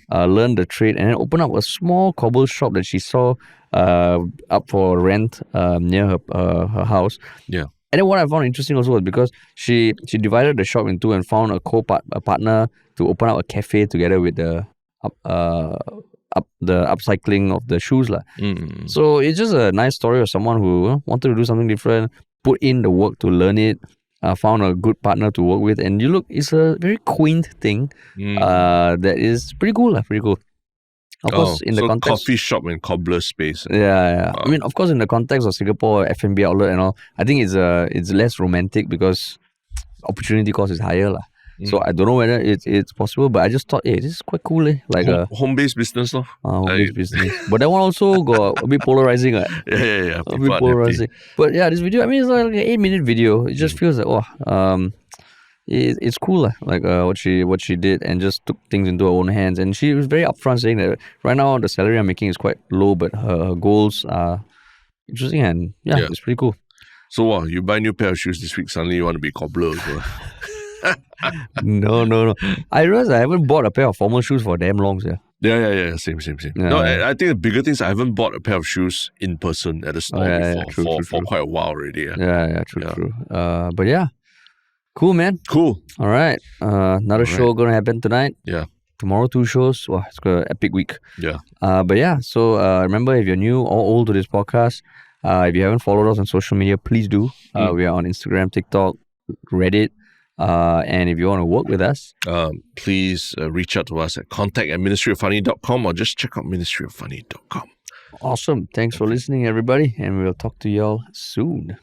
learned the trade, and then opened up a small cobble shop that she saw up for rent near her house. Yeah. And then what I found interesting also was because she divided the shop in two and found a partner to open up a cafe together with the upcycling of the shoes. So it's just a nice story of someone who wanted to do something different, put in the work to learn it, found a good partner to work with, and it's a very quaint thing that is pretty cool. Pretty cool. Of course, in the context, coffee shop and cobbler space. Yeah. I mean, of course, in the context of Singapore F&B outlet and all, I think it's less romantic because opportunity cost is higher. So I don't know whether it's possible, but I just thought, this is quite cool. Like home-based business, no? Home-based business. But that one also got a bit polarizing. Yeah. A bit polarizing. But yeah, this video, I mean, it's like an 8-minute video. It just feels like, it's cool. Like what she did, and just took things into her own hands. And she was very upfront saying that right now the salary I'm making is quite low, but her goals are interesting, and it's pretty cool. So you buy a new pair of shoes this week, suddenly you want to be cobbler as well. No. I realize I haven't bought a pair of formal shoes for damn long. Yeah. Same. Yeah. No, I think the bigger thing is I haven't bought a pair of shoes in person at a store before for quite a while already. Yeah, true. But yeah, cool, man. Cool. All right. Another show gonna happen tonight. Yeah. Tomorrow 2 shows. Wow, it's gonna be an epic week. Yeah. But yeah, so remember, if you're new or old to this podcast, if you haven't followed us on social media, please do. We are on Instagram, TikTok, Reddit. And if you want to work with us, please reach out to us at contact@ministryoffunny.com or just check out ministryoffunny.com. Awesome. Thanks for listening, everybody, and we'll talk to y'all soon.